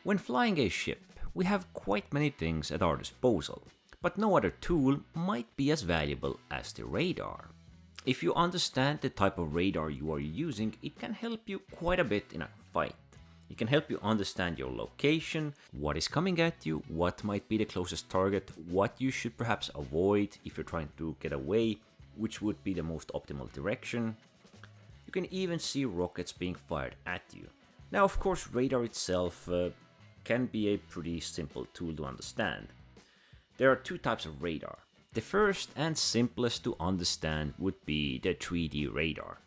When flying a ship, we have quite many things at our disposal, but no other tool might be as valuable as the radar. If you understand the type of radar you are using, it can help you quite a bit in a fight. It can help you understand your location, what is coming at you, what might be the closest target, what you should perhaps avoid if you're trying to get away, which would be the most optimal direction. You can even see rockets being fired at you. Now, of course, radar itself can be a pretty simple tool to understand. There are two types of radar. The first and simplest to understand would be the 3D radar.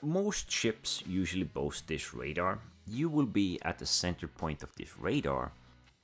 Most ships usually boast this radar. You will be at the center point of this radar,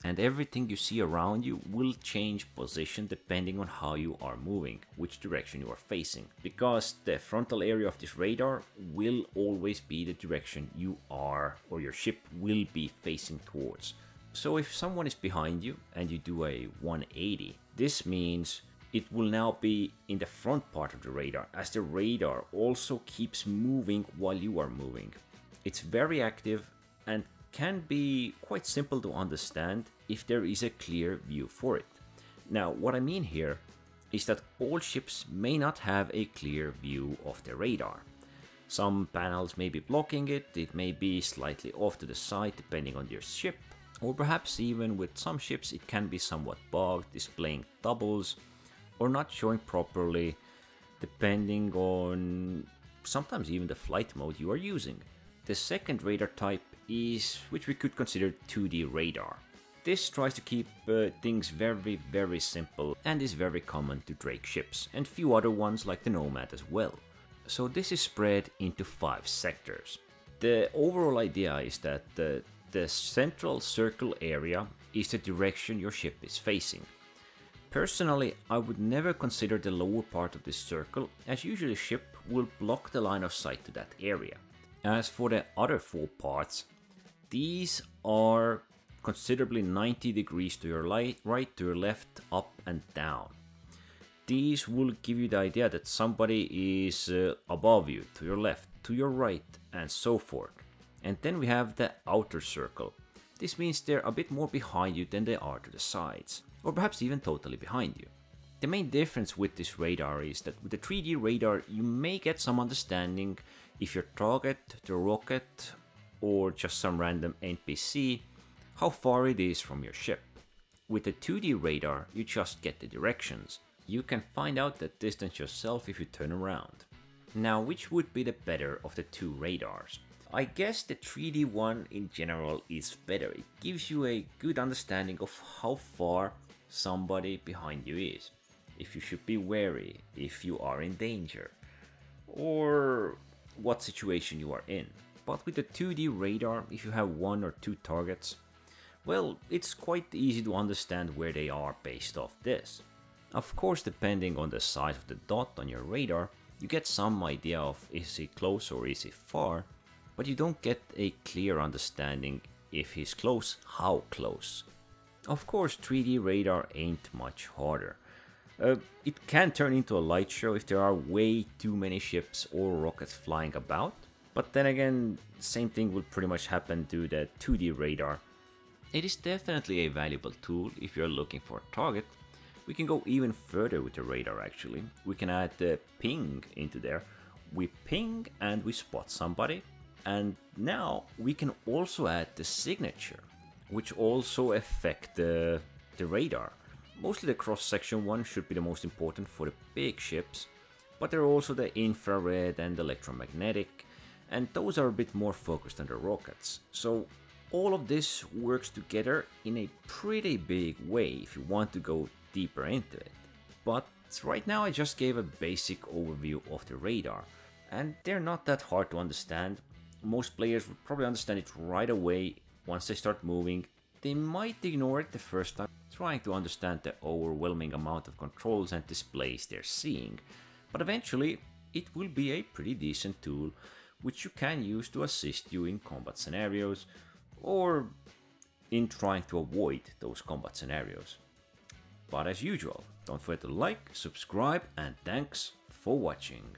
and everything you see around you will change position depending on how you are moving, which direction you are facing, because the frontal area of this radar will always be the direction you are or your ship will be facing towards. So if someone is behind you and you do a 180, this means it will now be in the front part of the radar, as the radar also keeps moving while you are moving. It's very active and can be quite simple to understand if there is a clear view for it. Now, what I mean here is that all ships may not have a clear view of the radar. Some panels may be blocking it, it may be slightly off to the side depending on your ship, or perhaps even with some ships it can be somewhat bugged, displaying doubles, or not showing properly, depending on sometimes even the flight mode you are using. The second radar type is which we could consider 2D radar. This tries to keep things very simple and is very common to Drake ships and few other ones like the Nomad as well. So this is spread into 5 sectors. The overall idea is that the central circle area is the direction your ship is facing. Personally, I would never consider the lower part of this circle, as usually a ship will block the line of sight to that area. As for the other 4 parts, these are considerably 90 degrees to your right, to your left, up and down. These will give you the idea that somebody is above you, to your left, to your right, and so forth. And then we have the outer circle. This means they're a bit more behind you than they are to the sides, or perhaps even totally behind you. The main difference with this radar is that with the 3D radar you may get some understanding if your target, the rocket, or just some random NPC, how far it is from your ship. With the 2D radar you just get the directions. You can find out the distance yourself if you turn around. Now, which would be the better of the 2 radars? I guess the 3D one in general is better. It gives you a good understanding of how far somebody behind you is, if you should be wary, if you are in danger, or what situation you are in. But with the 2D radar, if you have 1 or 2 targets, well, it's quite easy to understand where they are based off this. Of course, depending on the size of the dot on your radar, you get some idea of is he close or is he far, but you don't get a clear understanding if he's close, how close. Of course, 3D radar ain't much harder. It can turn into a light show if there are way too many ships or rockets flying about, but then again, same thing will pretty much happen to the 2D radar. It is definitely a valuable tool if you're looking for a target. We can go even further with the radar actually. We can add the ping into there. We ping and we spot somebody. And now we can also add the signature, which also affect the radar. Mostly the cross-section one should be the most important for the big ships, but there are also the infrared and electromagnetic, and those are a bit more focused on the rockets. So all of this works together in a pretty big way if you want to go deeper into it. But right now I just gave a basic overview of the radar, and they're not that hard to understand. Most players would probably understand it right away once they start moving. They might ignore it the first time, trying to understand the overwhelming amount of controls and displays they're seeing. But eventually, it will be a pretty decent tool which you can use to assist you in combat scenarios or in trying to avoid those combat scenarios. But as usual, don't forget to like, subscribe, and thanks for watching.